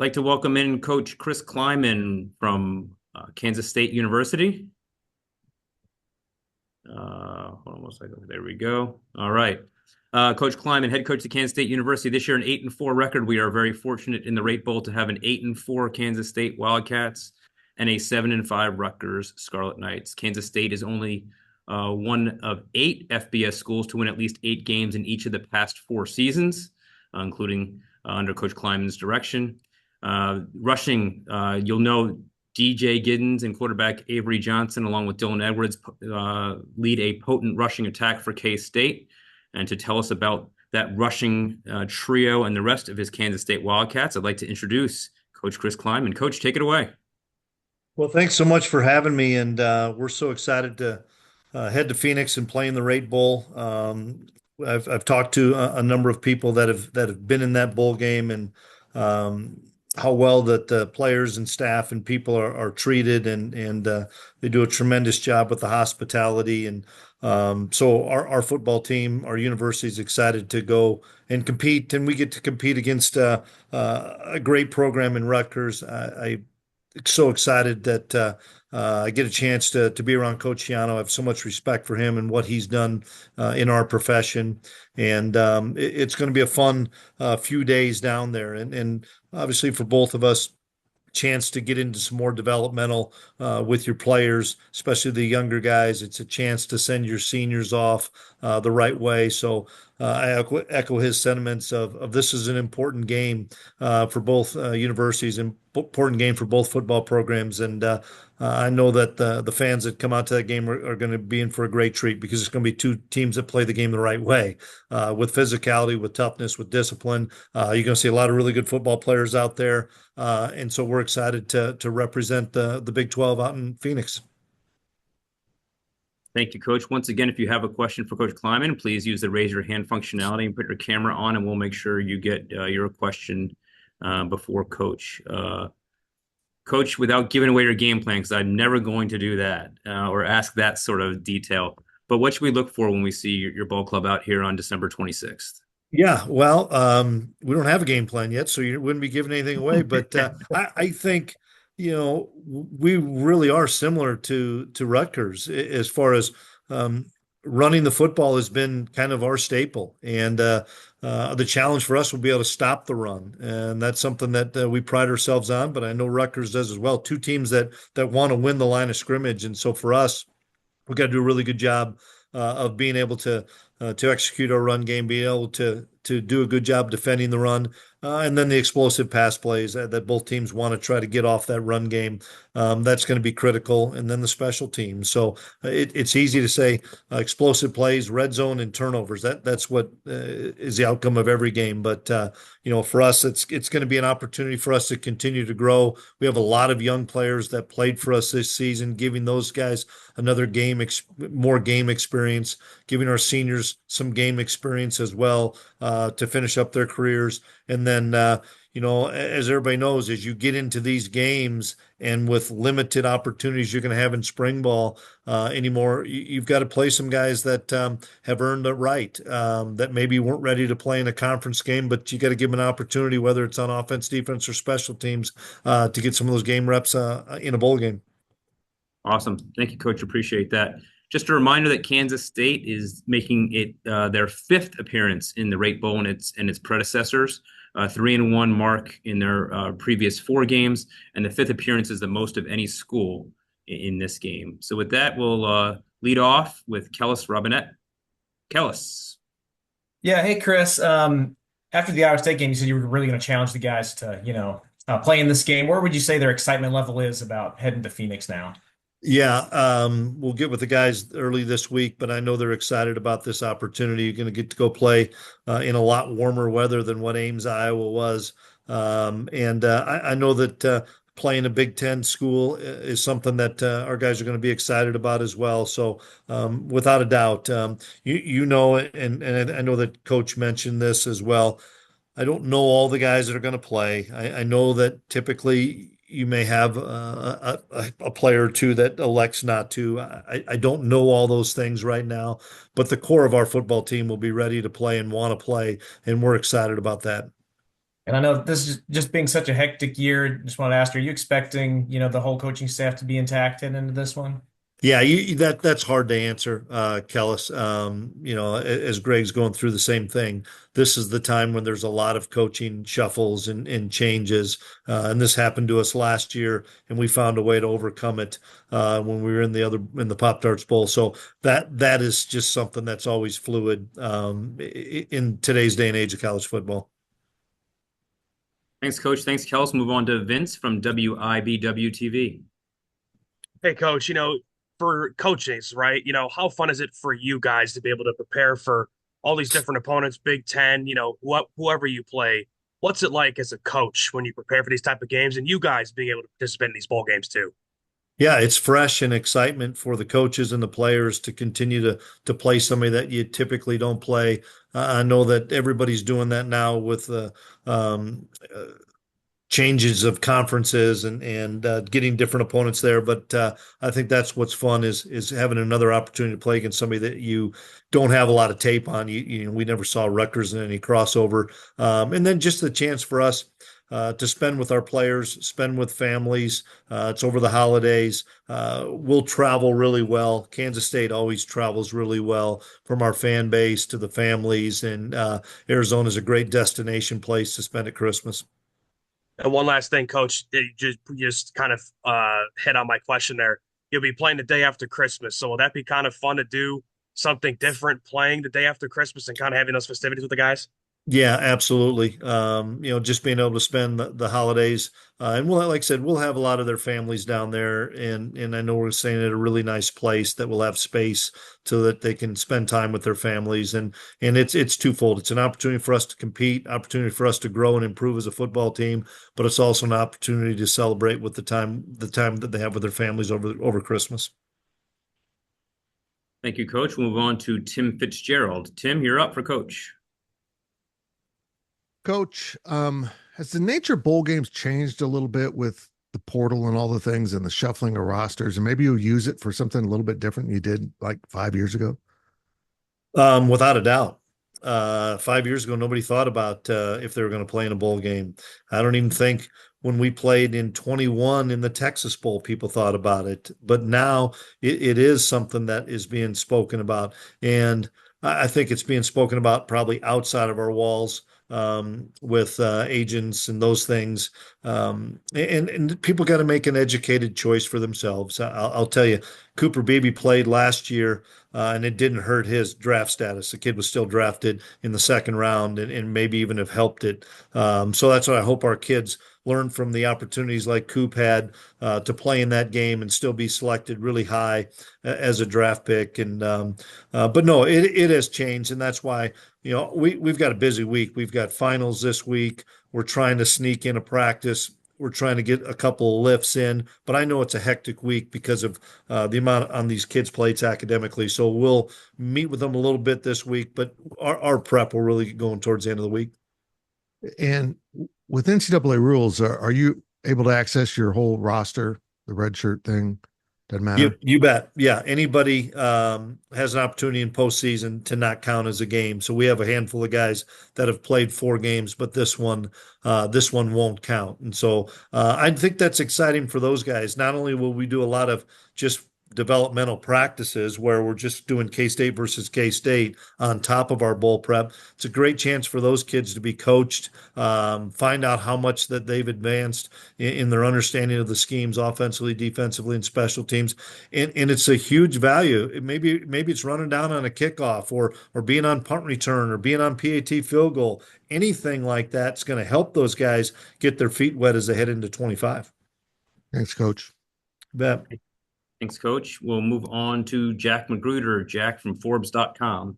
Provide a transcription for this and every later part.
Like to welcome in Coach Chris Klieman from Kansas State University. Hold on one second. There we go. All right. Coach Klieman, head coach at Kansas State University. This year, an 8-4 record. We are very fortunate in the Rate Bowl to have an 8-4 Kansas State Wildcats and a 7-5 Rutgers Scarlet Knights. Kansas State is only one of 8 FBS schools to win at least 8 games in each of the past 4 seasons, including under Coach Klieman's direction. Rushing, you'll know DJ Giddens and quarterback Avery Johnson, along with Dylan Edwards, lead a potent rushing attack for K-State. And to tell us about that rushing trio and the rest of his Kansas State Wildcats, I'd like to introduce Coach Chris Klieman. Coach, take it away. Well, thanks so much for having me, and we're so excited to head to Phoenix and play in the Rate Bowl. I've talked to a number of people that have been in that bowl game, and how well that the players and staff and people are treated, and they do a tremendous job with the hospitality. And so our football team, our university is excited to go and compete, and we get to compete against a great program in Rutgers. I so excited that I get a chance to be around Coach Shiano. I have so much respect for him and what he's done in our profession, and it's going to be a fun few days down there, and obviously for both of us, chance to get into some more developmental with your players, especially the younger guys. It's a chance to send your seniors off the right way. So I echo his sentiments of this is an important game for both universities, and important game for both football programs. And I know that the fans that come out to that game are going to be in for a great treat, because it's going to be two teams that play the game the right way, with physicality, with toughness, with discipline. You're going to see a lot of really good football players out there. And so we're excited to represent the Big 12 out in Phoenix. Thank you, Coach. Once again, if you have a question for Coach Klieman, please use the raise your hand functionality and put your camera on, and we'll make sure you get your question before Coach. Coach, without giving away your game plan, because I'm never going to do that or ask that sort of detail. But what should we look for when we see your ball club out here on December 26th? Yeah, well, we don't have a game plan yet, so you wouldn't be giving anything away. But I think, we really are similar to Rutgers as far as running the football has been kind of our staple, and the challenge for us will be able to stop the run, and that's something that we pride ourselves on. But I know Rutgers does as well. Two teams that want to win the line of scrimmage, and so for us, we got to do a really good job of being able to execute our run game, being able to do a good job defending the run, and then the explosive pass plays that both teams want to try to get off that run game. That's going to be critical, and then the special teams. So it's easy to say explosive plays, red zone, and turnovers. That's what is the outcome of every game. But for us, it's going to be an opportunity for us to continue to grow. We have a lot of young players that played for us this season, giving those guys another more game experience, giving our seniors some game experience as well, to finish up their careers. And then, as everybody knows, as you get into these games and with limited opportunities you're going to have in spring ball anymore, you've got to play some guys that have earned the right, that maybe weren't ready to play in a conference game, but you got to give them an opportunity, whether it's on offense, defense, or special teams, to get some of those game reps in a bowl game. Awesome. Thank you, Coach. Appreciate that. Just a reminder that Kansas State is making it their 5th appearance in the Rate Bowl and its predecessors. 3-1 mark in their previous 4 games, and the 5th appearance is the most of any school in this game. So with that, we'll lead off with Kellis Robinette. Kellis. Yeah, hey Chris. After the Iowa State game, you said you were really going to challenge the guys to, play in this game. Where would you say their excitement level is about heading to Phoenix now? Yeah, we'll get with the guys early this week, but I know they're excited about this opportunity. You're going to get to go play in a lot warmer weather than what Ames, Iowa was. And I know that playing a Big Ten school is something that our guys are going to be excited about as well. So without a doubt, and I know that Coach mentioned this as well. I don't know all the guys that are going to play. I know that typically you may have a player or two that elects not to. I don't know all those things right now, but the core of our football team will be ready to play and want to play, and we're excited about that. And I know this is just being such a hectic year. Just want to ask, are you expecting, the whole coaching staff to be intact heading into this one? Yeah, that's hard to answer, Kellis. As Greg's going through the same thing, this is the time when there's a lot of coaching shuffles and changes. And this happened to us last year, and we found a way to overcome it when we were in the Pop Tarts Bowl. So that is just something that's always fluid in today's day and age of college football. Thanks, Coach. Thanks, Kels. Move on to Vince from WIBW TV. Hey, coach, for coaches, right? How fun is it for you guys to be able to prepare for all these different opponents, Big Ten, whoever you play? What's it like as a coach when you prepare for these type of games and you guys being able to participate in these bowl games too? Yeah, it's fresh and excitement for the coaches and the players to continue to play somebody that you typically don't play. I know that everybody's doing that now with the changes of conferences and getting different opponents there. But I think that's what's fun is having another opportunity to play against somebody that you don't have a lot of tape on. We never saw Rutgers in any crossover, and then just the chance for us. To spend with our players, spend with families. It's over the holidays. We'll travel really well. Kansas State always travels really well from our fan base to the families, and Arizona is a great destination place to spend at Christmas. And one last thing, coach, you just kind of hit on my question there. You'll be playing the day after Christmas. So will that be kind of fun to do something different playing the day after Christmas and kind of having those festivities with the guys? Yeah, absolutely. Just being able to spend the holidays, and like I said, we'll have a lot of their families down there, and I know we're staying at a really nice place that will have space so that they can spend time with their families, and it's twofold. It's an opportunity for us to compete, opportunity for us to grow and improve as a football team, but it's also an opportunity to celebrate with the time that they have with their families over Christmas. Thank you, Coach. We'll move on to Tim Fitzgerald. Tim, you're up for Coach. Coach, has the nature of bowl games changed a little bit with the portal and all the things and the shuffling of rosters? And maybe you'll use it for something a little bit different than you did like 5 years ago? Without a doubt. 5 years ago, nobody thought about if they were going to play in a bowl game. I don't even think when we played in 21 in the Texas Bowl, people thought about it. But now it is something that is being spoken about. And I think it's being spoken about probably outside of our walls with agents and those things. And people got to make an educated choice for themselves. I'll tell you, Cooper Beebe played last year, and it didn't hurt his draft status. The kid was still drafted in the second round and maybe even have helped it. So that's what I hope our kids learn from the opportunities like Coop had to play in that game and still be selected really high as a draft pick. But no, it has changed, and that's why we've got a busy week. We've got finals this week. We're trying to sneak in a practice. We're trying to get a couple of lifts in, but I know it's a hectic week because of the amount on these kids' plates academically. So we'll meet with them a little bit this week, but our prep will really get going towards the end of the week. And with NCAA rules, are you able to access your whole roster, the red shirt thing? Doesn't matter. You bet. Yeah. Anybody has an opportunity in postseason to not count as a game. So we have a handful of guys that have played 4 games, but this one won't count. And so I think that's exciting for those guys. Not only will we do a lot of just developmental practices where we're just doing K-State versus K-State on top of our bowl prep. It's a great chance for those kids to be coached, find out how much that they've advanced in their understanding of the schemes offensively, defensively, and special teams. And it's a huge value. Maybe it's running down on a kickoff or being on punt return or being on PAT field goal. Anything like that's going to help those guys get their feet wet as they head into 25. Thanks, Coach. Bet. Thanks, Coach. We'll move on to Jack Magruder. Jack from Forbes.com.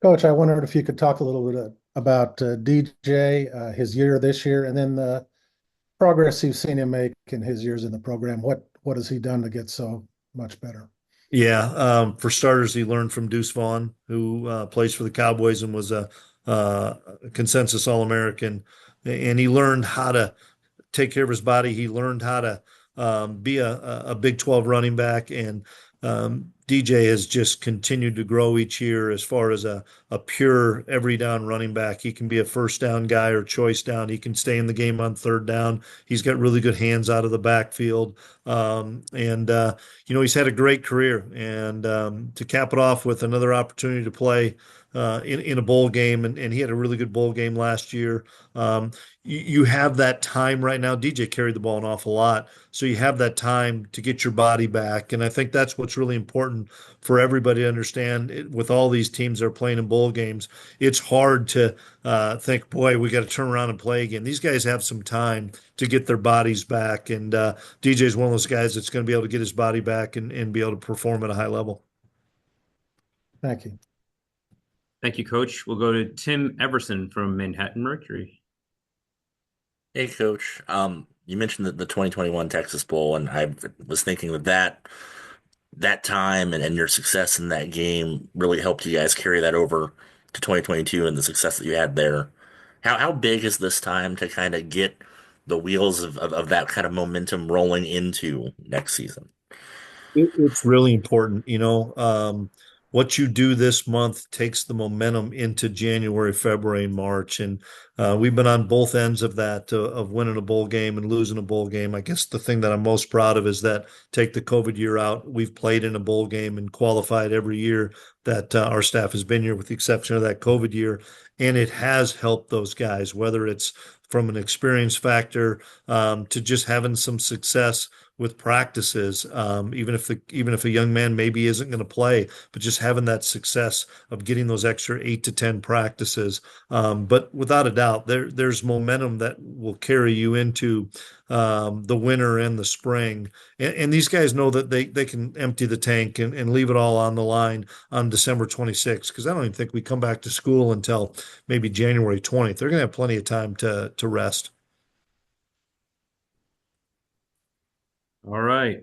Coach, I wondered if you could talk a little bit about DJ, his year this year, and then the progress you've seen him make in his years in the program. What has he done to get so much better? Yeah, for starters, he learned from Deuce Vaughn, who plays for the Cowboys and was a consensus All-American, and he learned how to take care of his body. He learned how to be a Big 12 running back, and DJ has just continued to grow each year as far as a pure every down running back. He can be a first down guy or choice down. He can stay in the game on third down. He's got really good hands out of the backfield. He's had a great career. And to cap it off with another opportunity to play in a bowl game, and he had a really good bowl game last year. You have that time right now. DJ carried the ball an awful lot, so you have that time to get your body back, and I think that's what's really important for everybody to understand. With all these teams that are playing in bowl games, it's hard to think, boy, we got to turn around and play again. These guys have some time to get their bodies back, and DJ is one of those guys that's going to be able to get his body back and be able to perform at a high level. Thank you. Thank you, Coach. We'll go to Tim Everson from Manhattan Mercury. Hey, Coach. You mentioned the 2021 Texas Bowl, and I was thinking that time and your success in that game really helped you guys carry that over to 2022 and the success that you had there. How big is this time to kind of get the wheels of that kind of momentum rolling into next season? It's really important, what you do this month takes the momentum into January, February, and March. And we've been on both ends of that, of winning a bowl game and losing a bowl game. I guess the thing that I'm most proud of is that, take the COVID year out, we've played in a bowl game and qualified every year that our staff has been here, with the exception of that COVID year. And it has helped those guys, whether it's from an experience factor to just having some success with practices, even if a young man maybe isn't going to play, but just having that success of getting those extra 8 to 10 practices. But without a doubt, there's momentum that will carry you into the winter and the spring. And these guys know that they can empty the tank and leave it all on the line on December 26th, because I don't even think we come back to school until maybe January 20th. They're going to have plenty of time to rest. All right.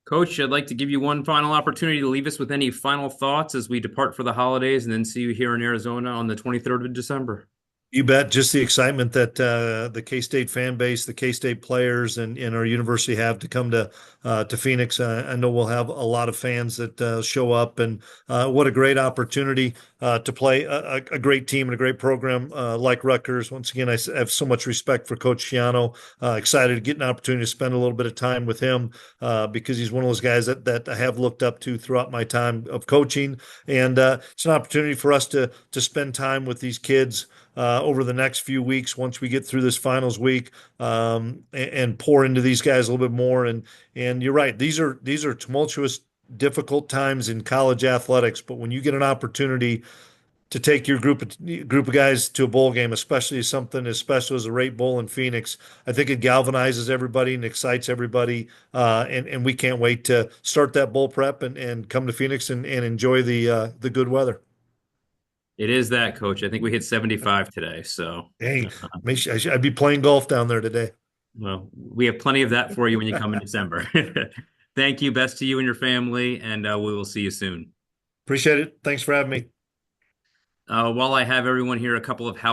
Coach, I'd like to give you one final opportunity to leave us with any final thoughts as we depart for the holidays and then see you here in Arizona on the 23rd of December. You bet. Just the excitement that the K-State fan base, the K-State players, and our university have to come to Phoenix. I know we'll have a lot of fans that show up, and what a great opportunity to play a great team and a great program like Rutgers. Once again, I have so much respect for Coach Schiano. Excited to get an opportunity to spend a little bit of time with him because he's one of those guys that I have looked up to throughout my time of coaching, and it's an opportunity for us to spend time with these kids over the next few weeks once we get through this finals week, and pour into these guys a little bit more. And you're right, these are tumultuous, difficult times in college athletics. But when you get an opportunity to take your group of guys to a bowl game, especially something as special as a Rate Bowl in Phoenix, I think it galvanizes everybody and excites everybody. And we can't wait to start that bowl prep and come to Phoenix and enjoy the good weather. It is that, Coach. I think we hit 75 today. So, Hey, I'd be playing golf down there today. well, we have plenty of that for you when you come in December. Thank you. Best to you and your family, and we will see you soon. Appreciate it. Thanks for having me. While I have everyone here, a couple of house